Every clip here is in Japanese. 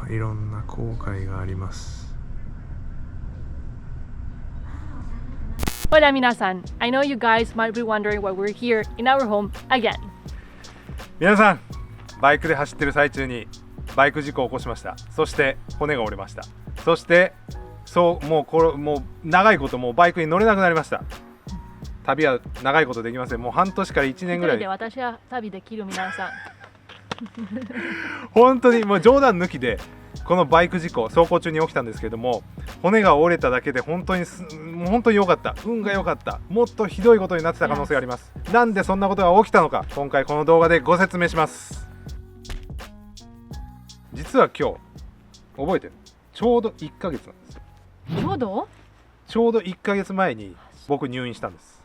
いろんな後悔があります。Hola minasan, I know you guys might be wondering why we're here in our home again. 皆さん、バイクで走ってる最中にバイク事故を起こしました。そして骨が折れました。そしてもう長いこともうバイクに乗れなくなりました。旅は長いことできません。もう半年から1年ぐらい。で私は旅できる皆さん。本当にもう冗談抜きでこのバイク事故走行中に起きたんですけども、骨が折れただけでもう本当に良かった、運が良かった。もっとひどいことになってた可能性があります。なんでそんなことが起きたのか、今回この動画でご説明します。実は今日覚えてる、ちょうど1ヶ月なんですよ。ちょうど1ヶ月前に僕入院したんです。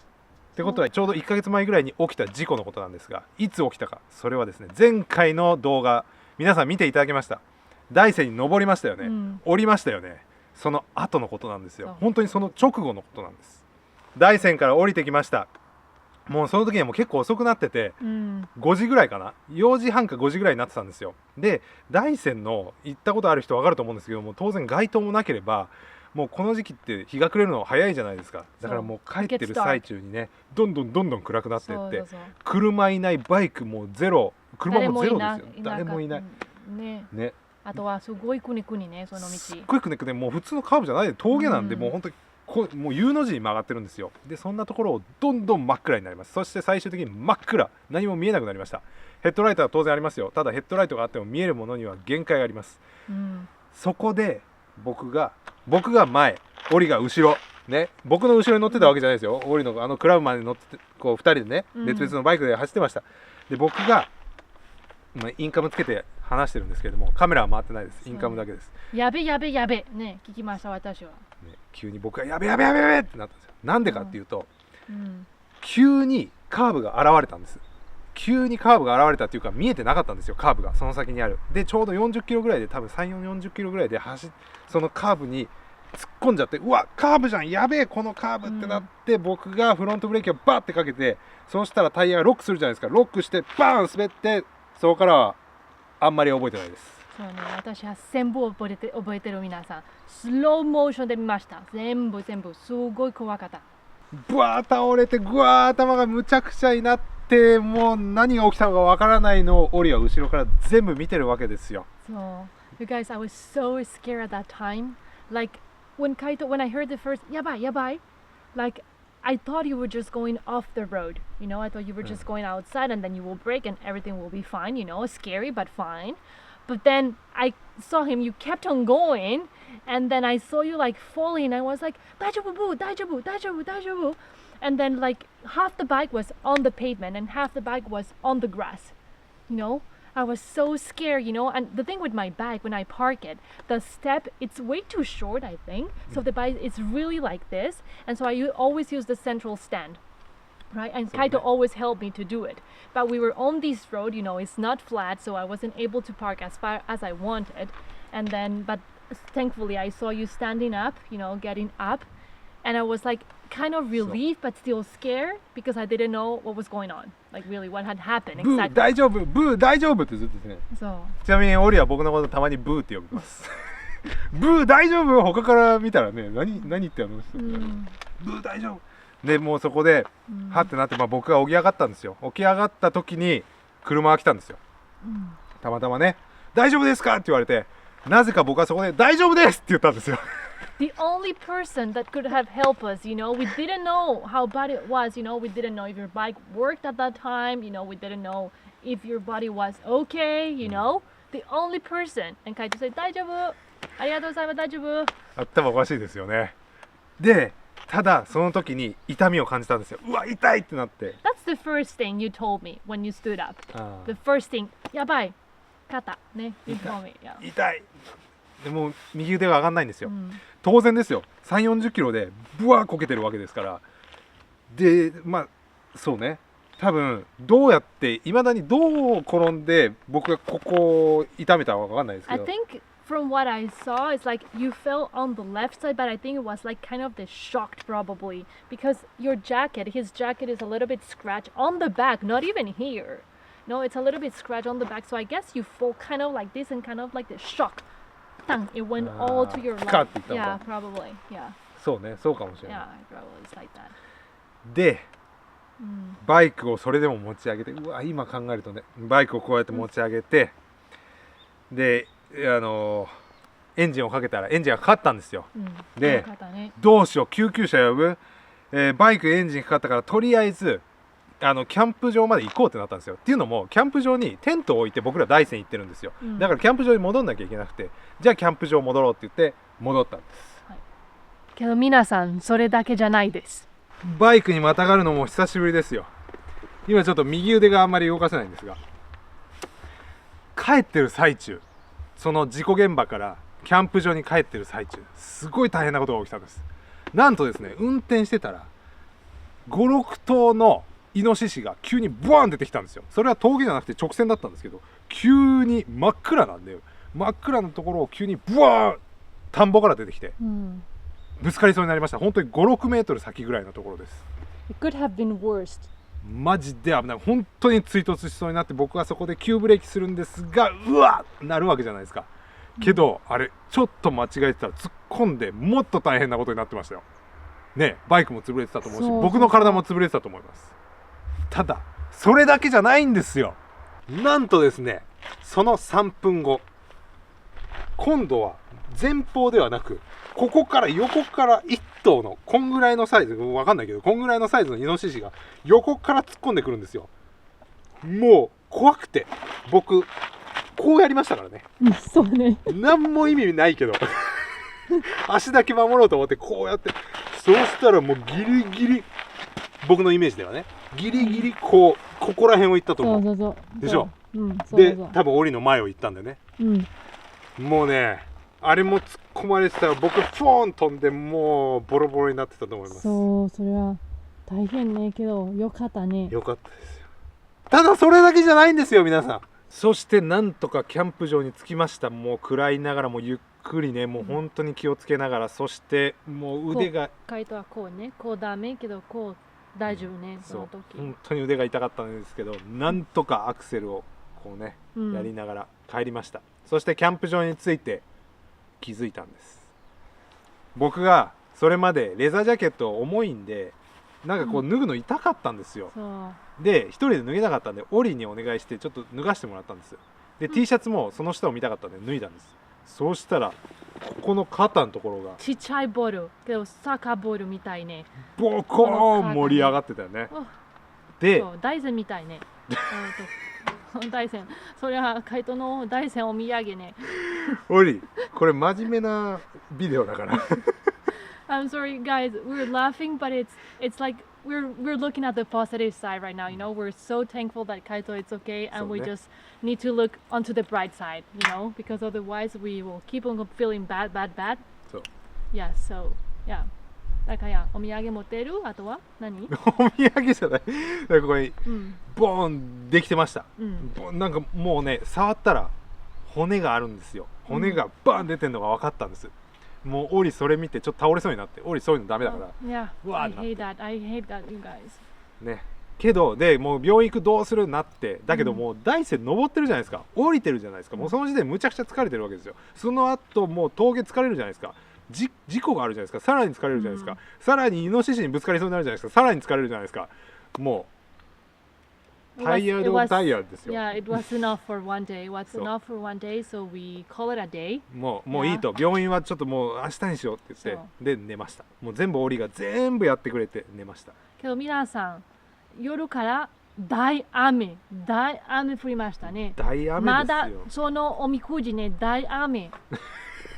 ってことはちょうど1ヶ月前ぐらいに起きた事故のことなんですが、いつ起きたか、それはですね、前回の動画皆さん見ていただきました。大山に登りましたよね、降りましたよね。その後のことなんですよ。本当にその直後のことなんです。大山から降りてきました。もうその時にはもう結構遅くなってて、5時ぐらいかな、4時半か5時ぐらいになってたんですよ。で、大山の行ったことある人分かると思うんですけども、当然街灯もなければ、もうこの時期って日が暮れるの早いじゃないですか。だからもう帰ってる最中にね、どんどん暗くなっていって、車いない、バイクもゼロ、車もゼロですよ。誰もいないね。あとはすごいくねくねね、その道。すっごいくねくね、もう普通のカーブじゃないで峠なんで、もう本当にもう U の字に曲がってるんですよ。でそんなところをどんどん真っ暗になります。そして最終的に真っ暗、何も見えなくなりました。ヘッドライトは当然ありますよ。ただヘッドライトがあっても見えるものには限界があります。そこで僕が前、オリが後ろね、僕の後ろに乗ってたわけじゃないですよ。オリのクラブまで乗ってこう2人でね、別々のバイクで走ってました。で僕がインカムつけて話してるんですけれども、カメラは回ってないです。インカムだけです。やべね、聞きました私は。急に僕がやべってなったんですよ。なんでかっていうと、急にカーブが現れたんです。急にカーブが現れたっていうか、見えてなかったんですよ、カーブがその先にある。でちょうど40キロぐらいで、多分40キロぐらいでそのカーブに突っ込んじゃって、うわカーブじゃん、やべえこのカーブってなって、僕がフロントブレーキをバーってかけて、そうしたらタイヤがロックするじゃないですか。ロックしてバーン滑って、そこからはあんまり覚えてないです。そうね、私は全部覚えてる皆さん。スローモーションで見ました。全部すごい怖かった。ブワー倒れて、ぐわー頭がむちゃくちゃになって、もう何が起きたのかわからないのをオリは後ろから全部見てるわけですよ。So, you guys, I was so scared at that time. Like when I heard the first やばい like I thought you were just going off the road. You know, I thought you were just going outside and then you will brake and everything will be fine. You know, scary but fine. But then I saw him, you kept on going, and then I saw you like falling. I was like, 大丈夫. And then like half the bike was on the pavement and half the bike was on the grass. You know, I was so scared, you know. And the thing with my bike, when I park it, the step, it's way too short, I think. So the bike is really like this. And so I always use the central stand. Right, and Kaito always helped me to do it. But we were on this road, you know, it's not flat, so I wasn't able to park as far as I wanted. And then, but thankfully, I saw you standing up, you know, getting up, and I was like kind of relieved, but still scared because I didn't know what was going on, like really what had happened. ブー大丈夫、ブー大丈夫ってずっとですね。そう。ちなみにオリは僕のことたまにブーって呼びます。ブー大丈夫、他から見たらね、何ってブー大丈夫。でもうそこではってなって、僕が起き上がったんですよ。起き上がった時に車が来たんですよ。たまたまね、大丈夫ですかって言われて、なぜか僕はそこで大丈夫ですって言ったんですよ。The only person that could have helped us, you know, we didn't know how bad it was, you know, we didn't know if your bike worked at that time, you know, we didn't know if your body was okay, you know, the only person. And Kaito said, 大丈夫、ありがとうございます、大丈夫。頭おかしいですよね。でただその時に痛みを感じたんですよ。うわ痛いってなって。That's the first thing you told me when you stood up. The first thing, やばい、肩ね。痛い。でも右腕が上がんないんですよ。当然ですよ。3、40キロでブワーこけてるわけですから。でそうね。多分どうやって未だにどう転んで僕がここを痛めたかわかんないですけど。I think from what I saw, it's like you fell on the left side, but I think it was like kind of the shocked probably because his jacket is a little bit scratched on the back, not even here. No, it's a little bit scratched on the back. So I guess you fall kind of like this and kind of like the shock Tang, it went all to your Cut left. it down. Yeah, probably. Yeah. そうね、そうかもしれない。 Yeah, probably it's like that. で、 Mm. バイクをそれでも持ち上げて、うわ今考えるとね、バイクをこうやって持ち上げて、でエンジンをかけたらエンジンがかかったんですよ。で、よかったね。どうしよう、救急車呼ぶ、バイクエンジンかかったからとりあえずキャンプ場まで行こうってなったんですよ。っていうのもキャンプ場にテントを置いて僕ら大山行ってるんですよ。だからキャンプ場に戻んなきゃいけなくて、じゃあキャンプ場戻ろうって言って戻ったんです。けど皆さんそれだけじゃないです。バイクにまたがるのも久しぶりですよ。今ちょっと右腕があんまり動かせないんですが、帰ってる最中、その事故現場からキャンプ場に帰ってる最中、すごい大変なことが起きたんです。なんとですね、運転してたら5、6頭のイノシシが急にブワーン出てきたんですよ。それは峠じゃなくて直線だったんですけど、急に真っ暗なんで、真っ暗なところを急にブワーン田んぼから出てきて、ぶつかりそうになりました。本当に5、6メートル先ぐらいのところです。 It could have been worse. マジで危ない。本当に追突しそうになって、僕はそこで急ブレーキするんですが、うわっなるわけじゃないですか。けどあれちょっと間違えてたら突っ込んでもっと大変なことになってましたよね。バイクも潰れてたと思うし、僕の体も潰れてたと思います。ただそれだけじゃないんですよ。なんとですね、その3分後、今度は前方ではなく、ここから横から1頭のこんぐらいのサイズ、わかんないけどこんぐらいのサイズのイノシシが横から突っ込んでくるんですよ。もう怖くて僕こうやりましたからね。そうね。何も意味ないけど足だけ守ろうと思ってこうやって、そうしたらもうギリギリ、僕のイメージではね、ギリギリここら辺を行ったと思う。そうでしょ。そうで多分檻の前を行ったんだよね。うん、もうね、あれも突っ込まれてたら僕フォーン飛んでもうボロボロになってたと思います。そう、それは大変ね、けどよかったね。よかったですよ。ただそれだけじゃないんですよ皆さん。そしてなんとかキャンプ場に着きました。もう暗いながらもゆっくりね、もう本当に気をつけながら、そしてもう腕が、カイトはこうね、こうダメけどこう大丈夫ね、そのそう時。本当に腕が痛かったんですけど、なんとかアクセルをこうね、やりながら帰りました。そしてキャンプ場に着いて気づいたんです。僕がそれまでレザージャケット重いんで、なんかこう脱ぐの痛かったんですよ。で一人で脱げなかったんでオリにお願いしてちょっと脱がしてもらったんです。で T シャツもその下を見たかったんで脱いだんです。そうしたらここの肩のところがちっちゃいボール、けどサッカーボールみたいね。ボコーン盛り上がってたよね。で大山みたいね。大山、それはカイトの大山お土産ね。オリ、これ真面目なビデオだから。I'm sorry guys, we're laughing, but it's like we're looking at the positive side right now, you know. We're so thankful that Kaito is okay, and we just need to look onto the bright side, you know, because otherwise we will keep on feeling bad. So yeah, so yeah. だからお土産持ってる？あとは何？お土産じゃない。なんかここにボーンできてました。なんかもうね、触ったら骨があるんですよ。骨がバーン出てるのが分かったんです。もうオリそれ見てちょっと倒れそうになって、オリそういうのダメだから。Yeah, I hate that, you guys. ね。けどでもう病院行くどうするなって、だけどもう大山登ってるじゃないですか、降りてるじゃないですか、もうその時点でむちゃくちゃ疲れてるわけですよ。その後もう峠疲れるじゃないですか、事故があるじゃないですか、さらに疲れるじゃないですか、さらにイノシシにぶつかりそうになるじゃないですか、さらに疲れるじゃないですか。もうタイヤードタイヤーですよ。Yeah, it was enough for one day. It was enough for one day, so we call it a day. もういいと、病院はちょっともう明日にしようって言って、で寝ました。もう全部オリが全部やってくれて寝ました。けど皆さん、夜から大雨降りましたね。大雨ですよ。まだそのおみくじね、大雨。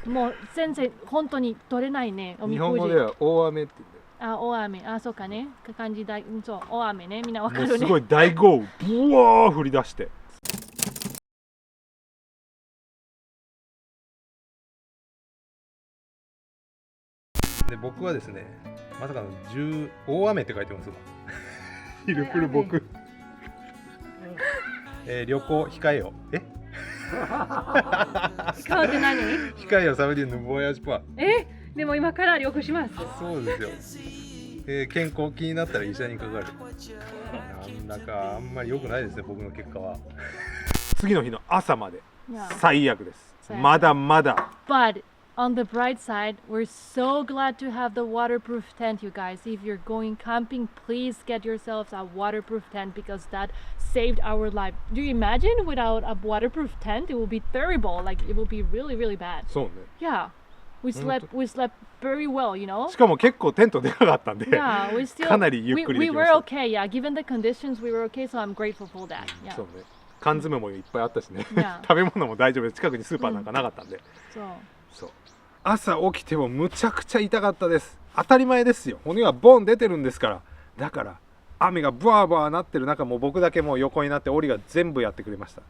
もう先生本当に取れないね、おみくじ。日本語では大雨って言うんだよ。あ、大雨。あ、そうかね。漢字だ、そう、大雨ね。みんなわかるね。もうすごい大豪雨、ブワー降り出して。で僕はですね、まさかの大雨って書いてますわ。ヒルプル僕。旅行控えよ。使うって何？控えよサブリューヌボヤージュパー。でも今から旅行します。そうですよ。健康気になったら医者にかかる。なんだかあんまり良くないですね、僕の結果は。次の日の朝まで最悪です。まだまだ But on the bright side, we're so glad to have the waterproof tent, you guys. If you're going camping, please get yourselves a waterproof tent because that saved our life. Do you imagine without a waterproof tent, it would be terrible. Like it would be really, really bad. そうね Yeah, we slept very well, you know. しかも結構テントでかかったんで Yeah, we still かなりゆっくりで we きま were した okay. Yeah, given the conditions, we were okay. So I'm grateful for that. Yeah. そうね缶詰もいっぱいあったしね Yeah. 食べ物も大丈夫です近くにスーパーなんかなかったんで、 So そう朝起きてもむちゃくちゃ痛かったです。当たり前ですよ。骨がボン出てるんですから。だから雨がブワーブワーなってる中も僕だけもう横になってオリが全部やってくれました。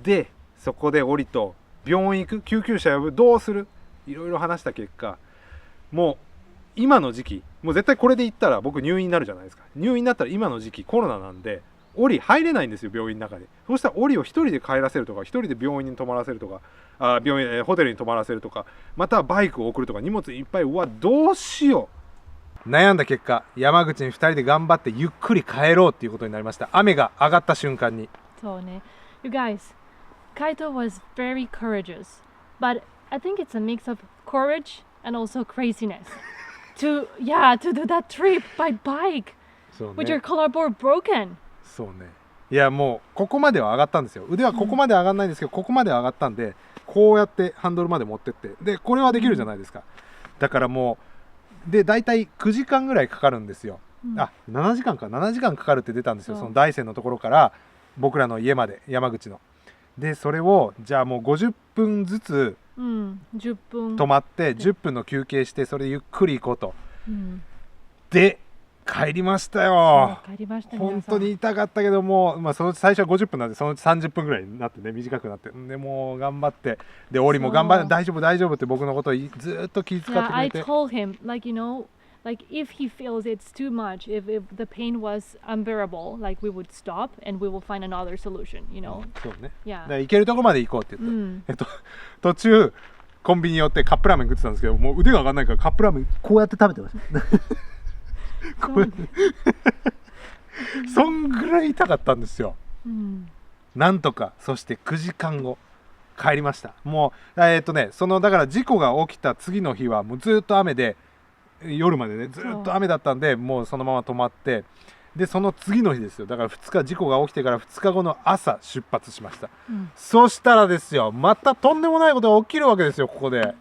でそこでオリと病院行く救急車呼ぶどうするいろいろ話した結果もう今の時期もう絶対これで行ったら僕入院になるじゃないですか。入院になったら今の時期コロナなんでオリ入れないんですよ病院の中で。そうしたらオリを一人で帰らせるとか一人で病院に泊まらせるとか病院ホテルに泊まらせるとかまたはバイクを送るとか荷物いっぱいうわどうしよう悩んだ結果山口に2人で頑張ってゆっくり帰ろうっていうことになりました。雨が上がった瞬間に So, you guys, Kaito was very courageous, but I think it's a mix of courage and also craziness to do that trip by bike そう with ね your collarbone broken. そうねいやもうここまでは上がったんですよ。腕はここまで上がらないんですけど、ここまで上がったんでこうやってハンドルまで持ってってでこれはできるじゃないですか。だからもうで大体9時間ぐらいかかるんですよ。あ7時間か7時間かかるって出たんですよ。その大山のところから僕らの家まで山口のでそれをじゃあもう50分ずつ10分止まって10分の休憩してそれでゆっくり行こうと、で帰りましたよ。帰りました本当に痛かったけども、そのうち最初は50分なんでそのうち30分ぐらいになってね短くなってでもう頑張ってでオリも頑張って大丈夫大丈夫って僕のことをずっと気遣ってく I れて told him like if he feels it's too much, if the pain was unbearable, like we would stop and we will find another solution, you know. そうね Yeah. だから行けるとこまで行こうって言って、途中コンビニ寄ってカップラーメン食ってたんですけどもう腕が上がらないからカップラーメンこうやって食べてましたこうやってそんぐらい痛かったんですよ、なんとかそして9時間後帰りました。もうそのだから事故が起きた次の日はもうずっと雨で夜までねずっと雨だったんでもうそのまま止まってでその次の日ですよ。だから2日事故が起きてから2日後の朝出発しました、そしたらですよまたとんでもないことが起きるわけですよ。ここで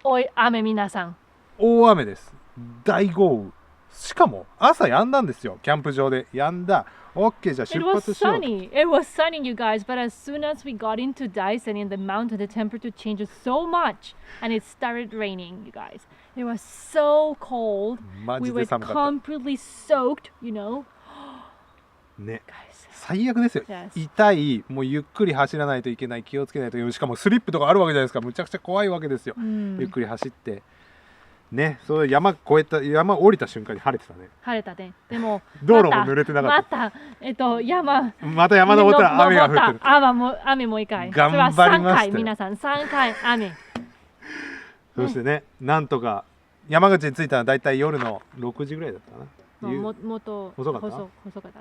おい雨皆さん大雨です。大豪雨。しかも朝止んだんですよ。キャンプ場で止んだ。OK じゃあ出発しよう。 It was sunny, you guys, but as soon as we got into Daisen in the mountain, the temperature changed so much and it started raining, you guys. It was so cold. マ We ジで were 寒かった completely soaked, you know. ね Guys. 最悪ですよ、 Yes. 痛いもうゆっくり走らないといけない気をつけないといけないしかもスリップとかあるわけじゃないですか。むちゃくちゃ怖いわけですよ、ゆっくり走ってね。それ山降りた瞬間に晴れてたね。晴れたね。でも道路も濡れてなかった。また山登ったら雨が降ってる。雨も一回。頑張りましたよ。それは3回皆さん3回雨。そしてねなんとか山口に着いたのはだいたい夜の6時ぐらいだったかな。もっと遅かったね。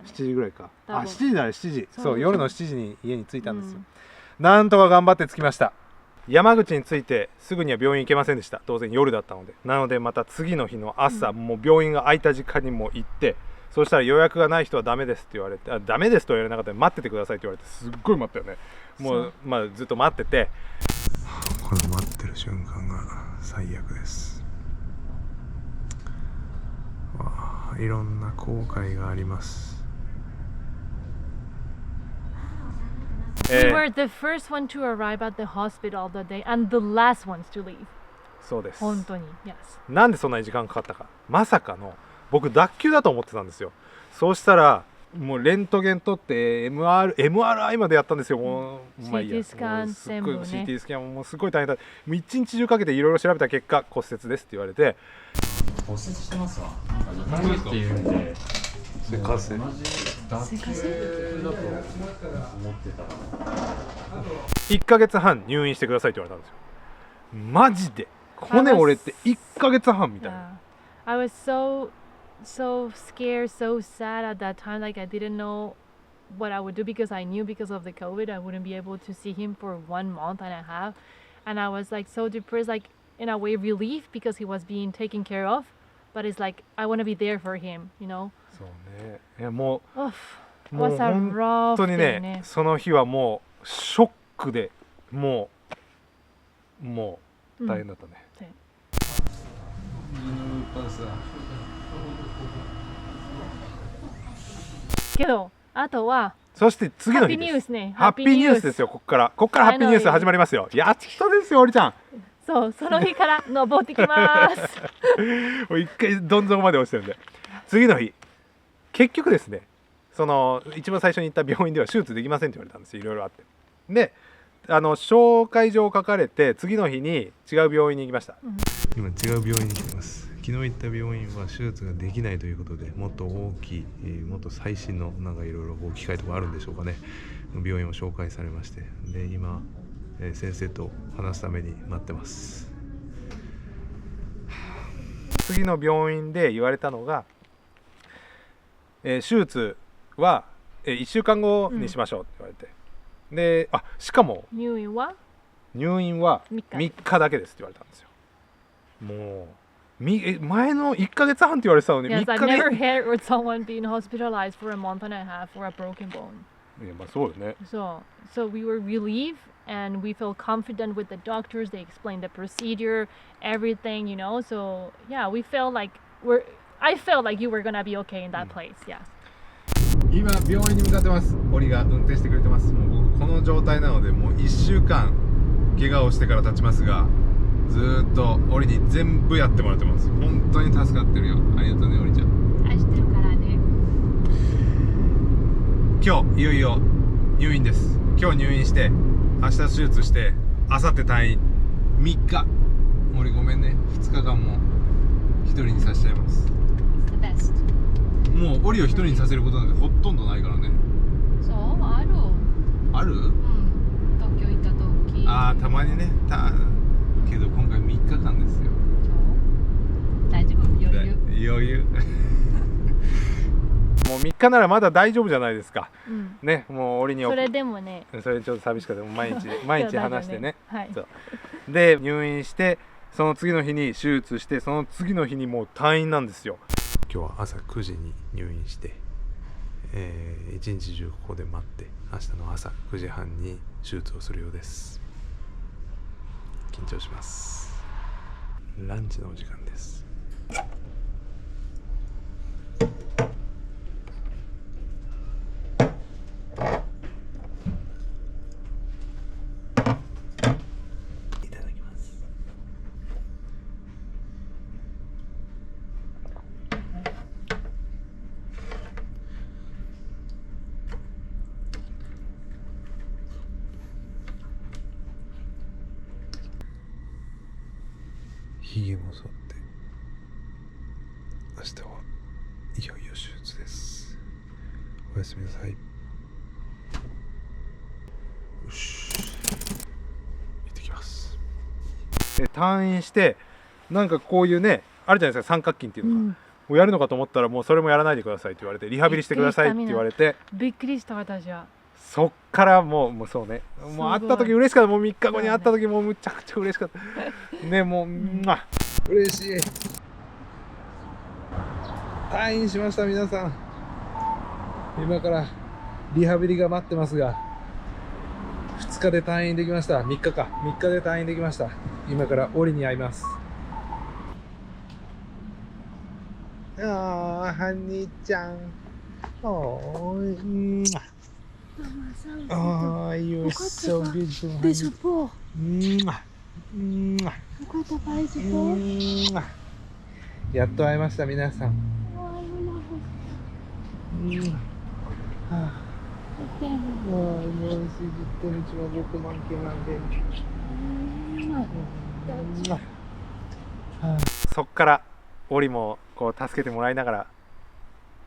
7時ぐらいか。多分7時だね7時。そう夜の7時に家に着いたんですよ。うんなんとか頑張って着きました。山口に着いてすぐには病院行けませんでした。当然夜だったので。なのでまた次の日の朝、もう病院が空いた時間にも行ってそうしたら予約がない人はダメですって言われてダメですとは言われなかったので待っててくださいって言われてすっごい待ったよね。もうずっと待っててこの待ってる瞬間が最悪です。わあいろんな後悔があります。We were the first one to arrive at the hospital that day and the last ones to leave. そうです。本当に Yes. なんでそんなに時間かかったか。まさかの僕脱臼だと思ってたんですよ。そうしたらもうレントゲン取って MRI までやったんですよ。もう CT スキャン全部ね。 CT スキャンもすごい大変だ。もう一日中かけていろいろ調べた結果骨折ですって言われて骨折してますわ。なんか痛いって言うんでせかせ同じ脱臼だと思ってたら1ヶ月半入院してくださいって言われたんですよ。マジで骨折れて1ヶ月半みたいな。 I was so scared, so sad at that time. Like I didn't know what I would do because I knew because of the COVID I wouldn't be able to see him for 1 month and a half. and I was like so depressed, like in a way relief because he was being taken care of, but it's like I want to be there for him, you know. そうね。いやも Oh, う it もう was a 本 rough 当に day ねね。その日はもうショックでもう大変だったね。けどあとはそして次の日ハッピーニュです。ースね。ハッピーニュースですよ。ここからハッピーニュース始まりますよ。やっとですよ、おりちゃん。そう、その日から登ってきます。もう一回どん底まで落ちてるんで。次の日結局ですね、その一番最初に行った病院では手術できませんって言われたんですよ。いろいろあって。で紹介状を書かれて次の日に違う病院に行きました。今違う病院に来てます。昨日行った病院は手術ができないということで、もっと大きい、もっと最新のなんかいろいろ機械とかあるんでしょうかね、病院を紹介されまして、で今、先生と話すために待ってます。次の病院で言われたのが、手術は、1週間後にしましょうって言われて、でしかも入院は入院は3 3日だけですって言われたんですよ。もう前の1ヶ月半って言われてたのに Yes, 3 I've 日 never で heard someone being hospitalized for a month and a half for a broken bone. いやまあそうよね。 So we were relieved and we felt confident with the doctors. They explained the procedure, everything, you know. So yeah, we felt like I felt like you were gonna be okay in that place. Yes. 今病院に向かってます。オリが運転してくれてます。もう僕この状態なのでもう1週間怪我をしてから経ちますが、ずーっとオリに全部やってもらってます。本当に助かってるよ。ありがとうね、オリちゃん。愛してるからね。今日いよいよ入院です。今日入院して明日手術して明後日退院3日。オリごめんね、2日間も一人にさせちゃいます。 It's the best. もうオリを一人にさせることなんてほとんどないからね。そうある。ある？東京行った時。たまにね。けど今回3日間ですよ。大丈夫。余裕もう3日ならまだ大丈夫じゃないですか。ね、もうオリにそれでもね。それちょっと寂しかった。毎日話してね。はい。そうで入院してその次の日に手術してその次の日にもう退院なんですよ。今日は朝9時に入院して、一日中ここで待って明日の朝9時半に手術をするようです。緊張します。ランチのお時間です。いただきます。ひげも剃って明日はいよいよ手術です。おやすみなさい。よし、行ってきます。で退院してなんかこういうねあるじゃないですか、三角筋っていうのが、もうやるのかと思ったらもうそれもやらないでくださいって言われてリハビリしてくださいって言われて、びっくりした私は。そっからもうそうね、もう会った時嬉しかった。もう3日後に会った時もうむちゃくちゃ嬉しかったね。もう嬉しい。退院しました皆さん。今からリハビリが待ってますが2日で退院できました。3日で退院できました。今からオリに会います。ハニーちゃん、Oh, you're so beautiful. Beautiful. Look at the bicycle. やっと会いました皆さん。そっからオリもこう助けてもらいながら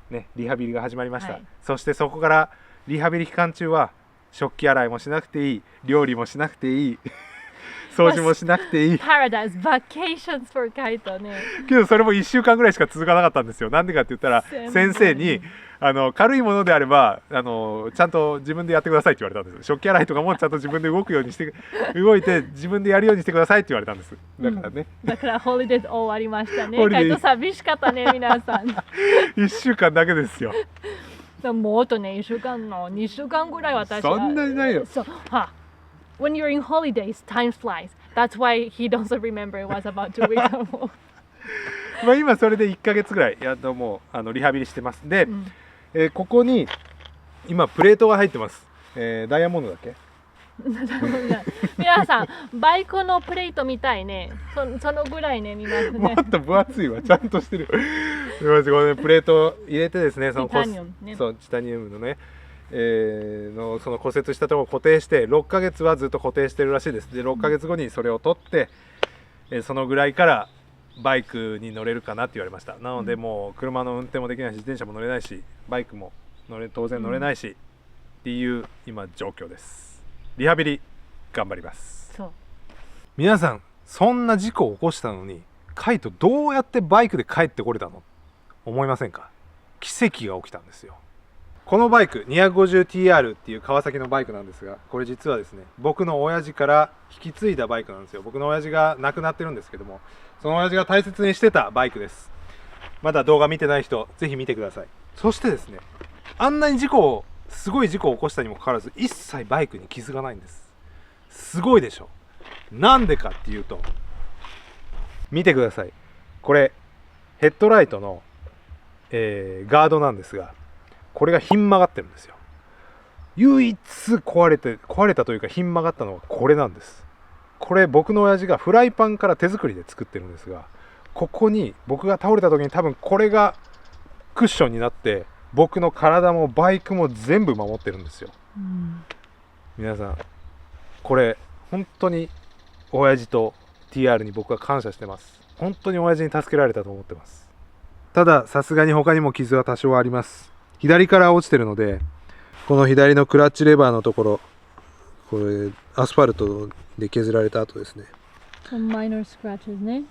ねリハビリが始まりました、そしてそこからリハビリ期間中は食器洗いもしなくていい、料理もしなくていい掃除もしなくていいParadise vacations for カイトね。けどそれも1週間ぐらいしか続かなかったんですよ。なんでかって言ったら先生に軽いものであればちゃんと自分でやってくださいって言われたんです。食器洗いとかもちゃんと自分で動いて自分でやるようにしてくださいって言われたんです。だからね、だからホリデーズ終わりましたね。ホリデーカイト寂しかったね、皆さん。 1週間だけですよ。もっとね、1週間の2週間ぐらい私はそんなにないよ。そう、When you're in holidays, time flies. That's why he doesn't remember it was about 2 weeks ago. まあ今それで1ヶ月ぐらいやっともうリハビリしてます。で、ここに今プレートが入ってます。ダイヤモンドだっけ？皆さん、バイクのプレートみたいね。そのぐらいね、見ますね。もっと分厚いわ、ちゃんとしてる。これプレートを入れてですね、チタニウムね。そう、チタニウムのね、その骨折したところを固定して6ヶ月はずっと固定してるらしいです。で6ヶ月後にそれを取って、そのぐらいからバイクに乗れるかなって言われました。なのでもう車の運転もできないし、自転車も乗れないし、バイクも当然乗れないし、っていう今状況です。リハビリ頑張ります。そう。皆さん、そんな事故を起こしたのにカイトどうやってバイクで帰ってこれたの思いませんか？奇跡が起きたんですよ。このバイク 250TR っていう川崎のバイクなんですが、これ実はですね、僕の親父から引き継いだバイクなんですよ。僕の親父が亡くなってるんですけども、その親父が大切にしてたバイクです。まだ動画見てない人ぜひ見てください。そしてですね、あんなにすごい事故を起こしたにもかかわらず一切バイクに傷がないんです。すごいでしょ。なんでかっていうと、見てください。これヘッドライトの、ガードなんですが、これがひん曲がってるんですよ。唯一壊れたというかひん曲がったのはこれなんです。これ僕の親父がフライパンから手作りで作ってるんですが、ここに僕が倒れた時に多分これがクッションになって僕の体もバイクも全部守ってるんですよ。皆さん、これ本当に親父と TR に僕は感謝してます。本当に親父に助けられたと思ってます。たださすがに他にも傷は多少あります。左から落ちてるので、この左のクラッチレバーのところ、これアスファルトで削られた後ですね。Some minor scratches ね。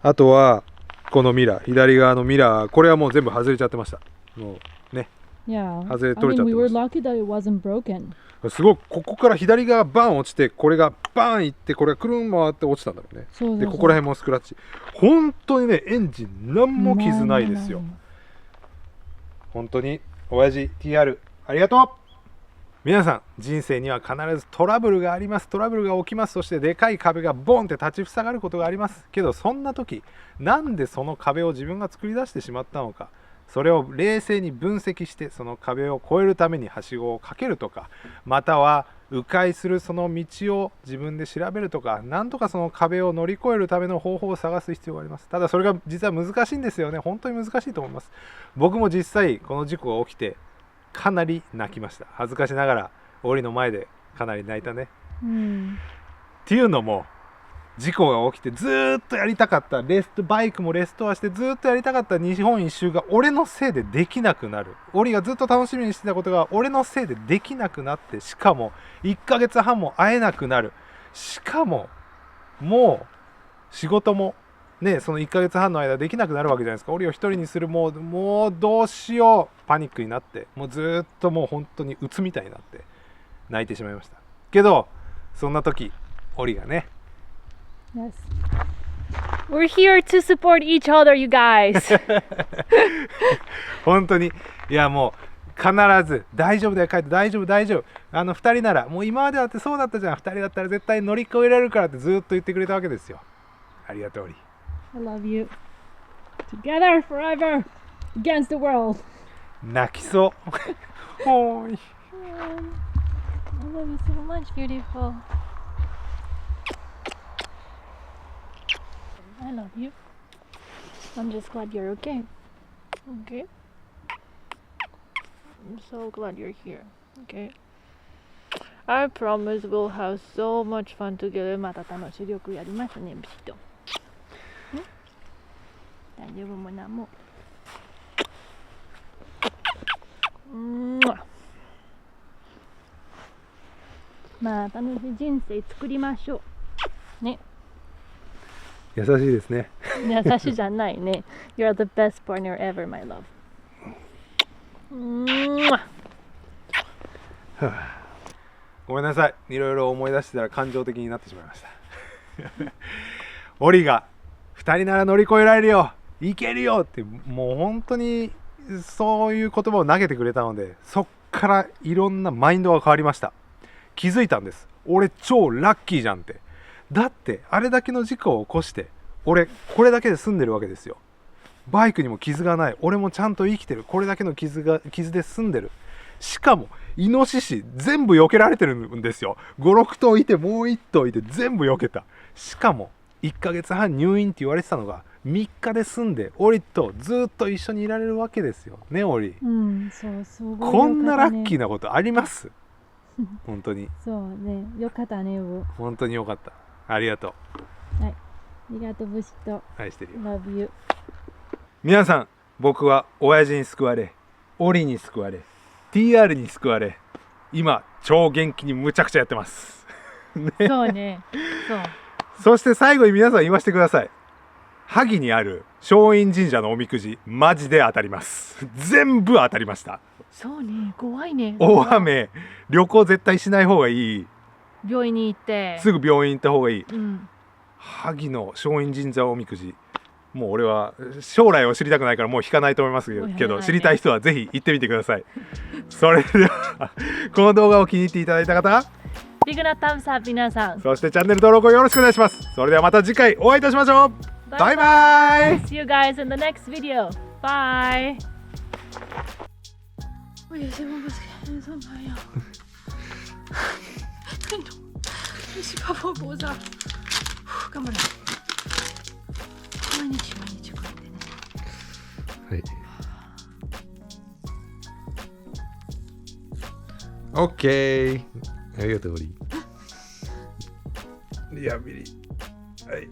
あとはこのミラー、左側のミラー、これはもう全部外れちゃってました。もうね、外れ取れちゃってました。 we were lucky that it wasn't broken. すごい、ここから左側バン落ちて、これがバンいって、これがくるん回って落ちたんだろうね。でここら辺もスクラッチ。本当にね、エンジン何も傷ないですよ。本当に親父 TR ありがとう。皆さん、人生には必ずトラブルがあります。トラブルが起きます。そしてでかい壁がボンって立ちふさがることがありますけど、そんな時なんでその壁を自分が作り出してしまったのか、それを冷静に分析して、その壁を越えるためにはしごをかけるとか、または迂回するその道を自分で調べるとか、なんとかその壁を乗り越えるための方法を探す必要があります。ただそれが実は難しいんですよね。本当に難しいと思います。僕も実際この事故が起きてかなり泣きました。恥ずかしながら檻の前でかなり泣いたね。っていうのも、事故が起きてずーっとやりたかったバイクもレストアしてずーっとやりたかった日本一周が俺のせいでできなくなる。檻がずっと楽しみにしてたことが俺のせいでできなくなって、しかも1ヶ月半も会えなくなる。しかももう仕事もね、その1ヶ月半の間できなくなるわけじゃないですか。檻を一人にする、もうどうしよう、パニックになって、もうずーっともう本当に鬱みたいになって泣いてしまいましたけど、そんな時檻がね、Yes. We're here to support each other, you guys. 本当に、いやもう必ず大丈夫だよ、帰って大丈夫大丈夫、2人ならもう今までだってそうだったじゃん、2人だったら絶対乗り越えられるからってずっと言ってくれたわけですよ。ありがとう。I love you. Together forever against the world. 泣きそう。ほーい。I love you so much, beautiful. I love you. I'm just glad you're okay. Okay? I'm so glad you're here. Okay? I promise we'll have so much fun together. また楽しい旅行やりますね、ビシッと。大丈夫もなんも。まあ楽しい人生作りましょう。ね。優しいですね。優しいじゃないね。You're the best partner ever, my love. ごめんなさい、いろいろ思い出してたら感情的になってしまいましたオリが2人なら乗り越えられるよ、いけるよって、もう本当にそういう言葉を投げてくれたので、そっからいろんなマインドが変わりました。気づいたんです。俺超ラッキーじゃんって。だってあれだけの事故を起こして俺これだけで済んでるわけですよ。バイクにも傷がない、俺もちゃんと生きてる、これだけの傷で済んでる。しかもイノシシ全部避けられてるんですよ。5、6頭いてもう1頭いて全部避けた。しかも1ヶ月半入院って言われてたのが3日で済んで、オリとずっと一緒にいられるわけですよね。オリ、そうすごいよかったね。こんなラッキーなことあります本当にそうね、よかったね。本当によかった。ありがとう。ありがとう、ブシット。愛してるよ。 Love you。皆さん、僕は親父に救われ、オリに救われ、 TR に救われ、今超元気にむちゃくちゃやってますね。そうね。そう。そして最後に皆さん言わせてください。萩にある松陰神社のおみくじマジで当たります。全部当たりました。そうね、怖いね。大雨、旅行絶対しない方がいい、病院に行って。すぐ病院行った方がいい。うん。萩の松陰神社おみくじ、もう俺は将来を知りたくないからもう引かないと思いますけど、知りたい人はぜひ行ってみてください。それではこの動画を気に入っていただいた方、ビッグなタムサー皆さん。そしてチャンネル登録をよろしくお願いします。それではまた次回お会いいたしましょう。バイバイ。 See you guys in the next video. Bye. Oye, se me eso vaya. Ay, no. Si por favor, cámara. 毎日こうやってね。はい。オッケー。ありがとう、オリ。リハビリ。はい。